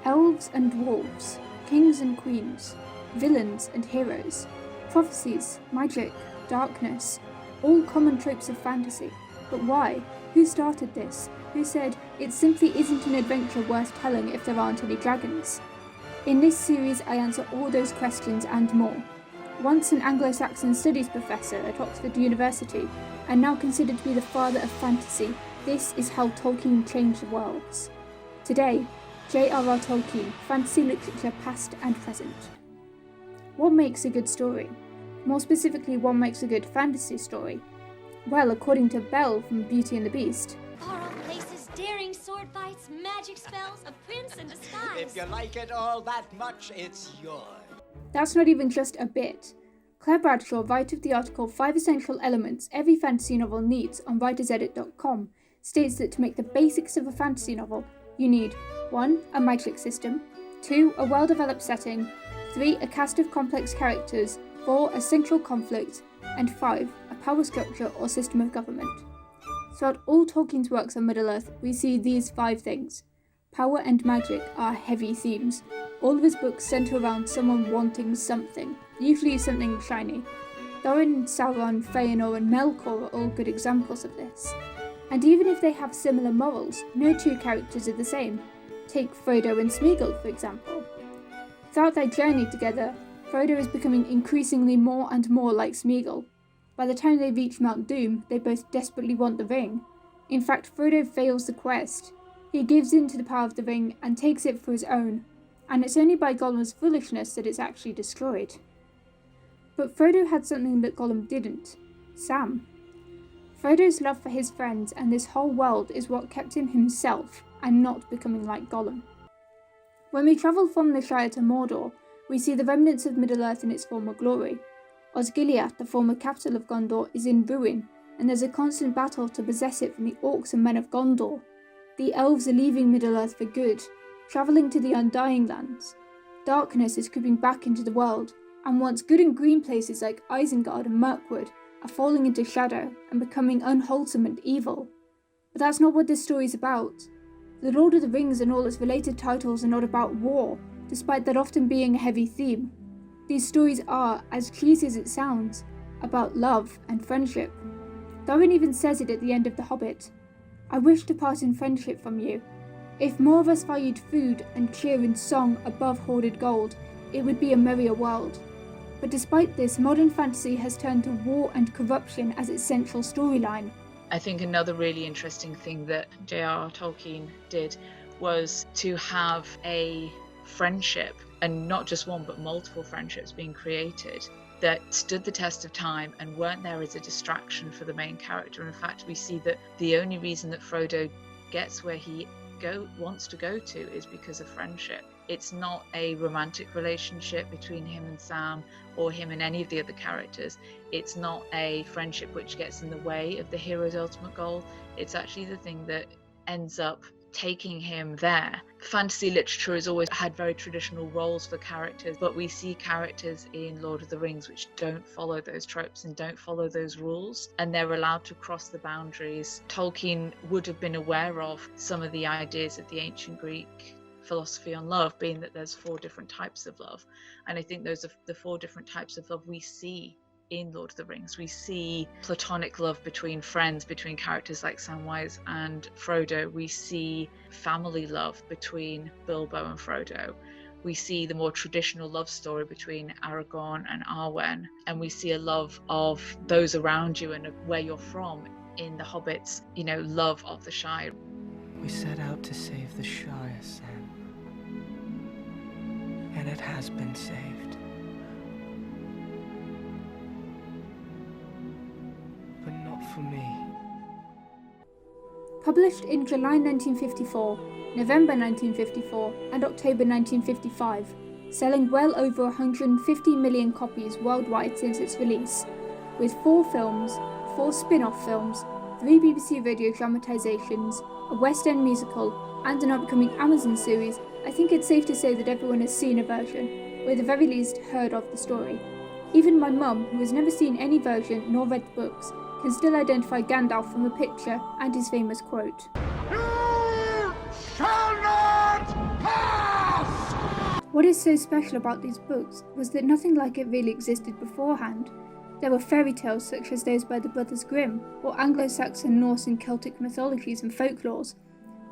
Elves and dwarves, kings and queens, villains and heroes, prophecies, magic, darkness, all common tropes of fantasy. But why? Who started this? Who said it simply isn't an adventure worth telling if there aren't any dragons? In this series I answer all those questions and more. Once an Anglo-Saxon studies professor at Oxford University, and now considered to be the father of fantasy, this is how Tolkien changed the worlds. Today, J.R.R. Tolkien, fantasy literature past and present. What makes a good story? More specifically, what makes a good fantasy story? Well, according to Belle from Beauty and the Beast, far-off places, daring sword fights, magic spells, a prince in disguise. If you like it all that much, it's yours. That's not even just a bit. Claire Bradshaw, writer of the article 5 Essential Elements Every Fantasy Novel Needs on writersedit.com, states that to make the basics of a fantasy novel, you need 1. A magic system, 2. A well-developed setting, 3. A cast of complex characters, 4. A central conflict, and 5. A power structure or system of government. Throughout all Tolkien's works on Middle-earth, we see these 5 things. Power and magic are heavy themes. All of his books centre around someone wanting something, usually something shiny. Thorin, Sauron, Feanor and Melkor are all good examples of this. And even if they have similar morals, no two characters are the same. Take Frodo and Smeagol, for example. Throughout their journey together, Frodo is becoming increasingly more and more like Smeagol. By the time they reach Mount Doom, they both desperately want the ring. In fact, Frodo fails the quest. He gives in to the power of the ring and takes it for his own, and it's only by Gollum's foolishness that it's actually destroyed. But Frodo had something that Gollum didn't: Sam. Frodo's love for his friends and this whole world is what kept him himself and not becoming like Gollum. When we travel from the Shire to Mordor, we see the remnants of Middle-earth in its former glory. Osgiliath, the former capital of Gondor, is in ruin, and there's a constant battle to possess it from the orcs and men of Gondor. The elves are leaving Middle-earth for good, travelling to the Undying Lands. Darkness is creeping back into the world, and once good and green places like Isengard and Mirkwood are falling into shadow and becoming unwholesome and evil. But that's not what this story is about. The Lord of the Rings and all its related titles are not about war, despite that often being a heavy theme. These stories are, as cheesy as it sounds, about love and friendship. Thorin even says it at the end of The Hobbit. I wish to part in friendship from you. If more of us valued food and cheer and song above hoarded gold, it would be a merrier world. But despite this, modern fantasy has turned to war and corruption as its central storyline. I think another really interesting thing that J.R.R. Tolkien did was to have a friendship, and not just one but multiple friendships being created, that stood the test of time and weren't there as a distraction for the main character. In fact, we see that the only reason that Frodo gets where he wants to go to is because of friendship. It's not a romantic relationship between him and Sam or him and any of the other characters. It's not a friendship which gets in the way of the hero's ultimate goal. It's actually the thing that ends up taking him there. Fantasy literature has always had very traditional roles for characters, but we see characters in Lord of the Rings which don't follow those tropes and don't follow those rules, and they're allowed to cross the boundaries. Tolkien would have been aware of some of the ideas of the ancient Greek philosophy on love, being that there's 4 different types of love, and I think those are the 4 different types of love we see in Lord of the Rings. We see platonic love between friends, between characters like Samwise and Frodo. We see family love between Bilbo and Frodo. We see the more traditional love story between Aragorn and Arwen, and we see a love of those around you and of where you're from in the Hobbit's, love of the Shire. We set out to save the Shire, Sam, and it has been saved. But not for me. Published in July 1954, November 1954 and October 1955, selling well over 150 million copies worldwide since its release, with 4 films, 4 spin-off films, 3 BBC radio dramatisations, a West End musical and an upcoming Amazon series. I think it's safe to say that everyone has seen a version, or at the very least heard of the story. Even my mum, who has never seen any version nor read the books, can still identify Gandalf from a picture and his famous quote. You shall not pass! What is so special about these books was that nothing like it really existed beforehand. There were fairy tales such as those by the Brothers Grimm, or Anglo-Saxon, Norse and Celtic mythologies and folklores,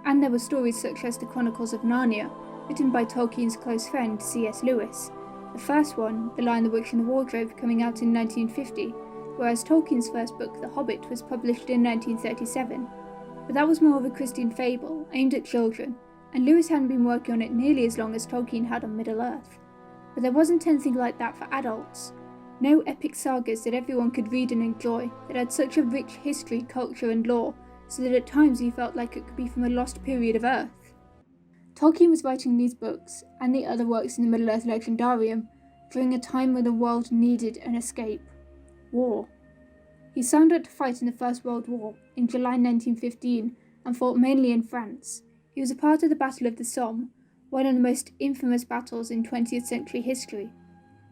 and there were stories such as the Chronicles of Narnia, written by Tolkien's close friend C.S. Lewis. The first one, The Lion, the Witch and the Wardrobe, coming out in 1950, whereas Tolkien's first book, The Hobbit, was published in 1937. But that was more of a Christian fable, aimed at children, and Lewis hadn't been working on it nearly as long as Tolkien had on Middle-earth. But there wasn't anything like that for adults. No epic sagas that everyone could read and enjoy, that had such a rich history, culture and lore, so that at times you felt like it could be from a lost period of Earth. Tolkien was writing these books, and the other works in the Middle-earth Legendarium, during a time when the world needed an escape. War. He signed up to fight in the First World War in July 1915 and fought mainly in France. He was a part of the Battle of the Somme, one of the most infamous battles in 20th century history.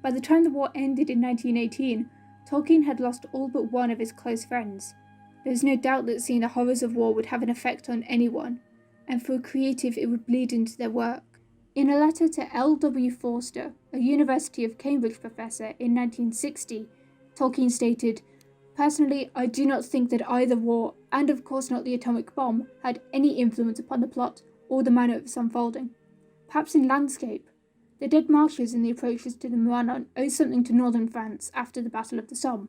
By the time the war ended in 1918, Tolkien had lost all but one of his close friends. There was no doubt that seeing the horrors of war would have an effect on anyone, and for a creative it would bleed into their work. In a letter to L.W. Forster, a University of Cambridge professor, in 1960, Tolkien stated, "Personally, I do not think that either war, and of course not the atomic bomb, had any influence upon the plot or the manner of its unfolding. Perhaps in landscape. The dead marshes and the approaches to the Moannon owe something to northern France after the Battle of the Somme."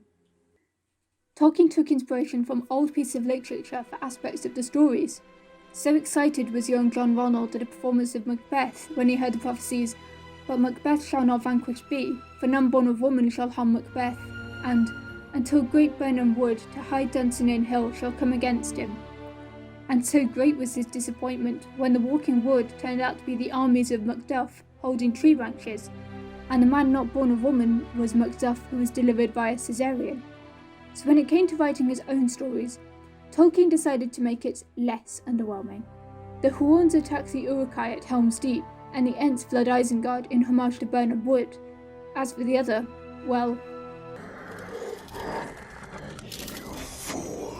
Tolkien took inspiration from old pieces of literature for aspects of the stories. So excited was young John Ronald at a performance of Macbeth when he heard the prophecies, "But Macbeth shall not vanquished be, for none born of woman shall harm Macbeth," and "Until great Birnam wood to high Dunsinane hill shall come against him." And so great was his disappointment when the walking wood turned out to be the armies of Macduff holding tree branches, and the man not born of woman was Macduff, who was delivered by a caesarean. So when it came to writing his own stories, Tolkien decided to make it less underwhelming. The Huorns attack the Uruk-hai at Helm's Deep, and the Ents flood Isengard in homage to Birnam Wood. As for the other, well... You fool.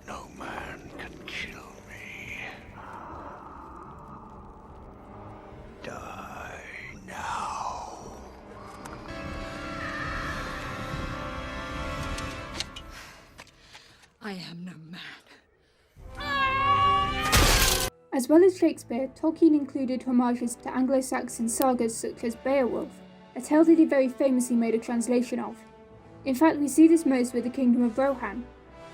No man can kill me. Die now. I am no man. As well as Shakespeare, Tolkien included homages to Anglo-Saxon sagas such as Beowulf, a tale that he very famously made a translation of. In fact, we see this most with the Kingdom of Rohan.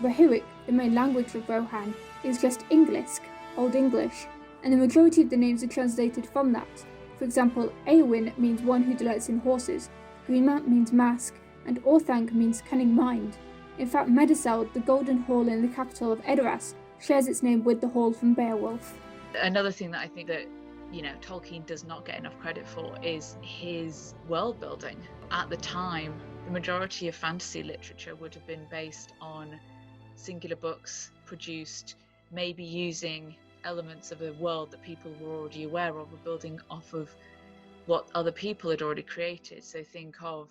Rohirric, the main language of Rohan, is just Englisk, Old English, and the majority of the names are translated from that. For example, Eowyn means one who delights in horses, Greenmount means mask, and Orthanc means cunning mind. In fact, Meduseld, the Golden Hall in the capital of Edoras, shares its name with the hall from Beowulf. Another thing that I think that, Tolkien does not get enough credit for is his world building. At the time, the majority of fantasy literature would have been based on singular books produced, maybe using elements of a world that people were already aware of, or building off of what other people had already created. So think of,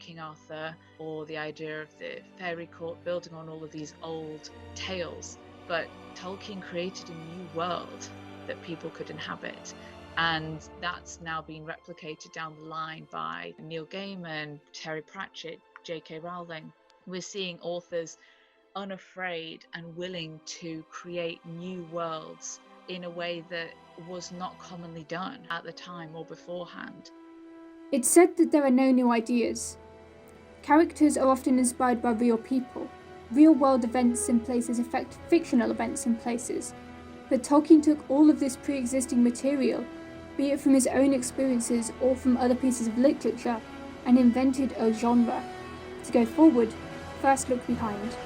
King Arthur, or the idea of the fairy court, building on all of these old tales. But Tolkien created a new world that people could inhabit, and that's now being replicated down the line by Neil Gaiman, Terry Pratchett, J.K. Rowling. We're seeing authors unafraid and willing to create new worlds in a way that was not commonly done at the time or beforehand. It's said that there are no new ideas. Characters are often inspired by real people. Real-world events and places affect fictional events and places. But Tolkien took all of this pre-existing material, be it from his own experiences or from other pieces of literature, and invented a genre. To go forward, first look behind.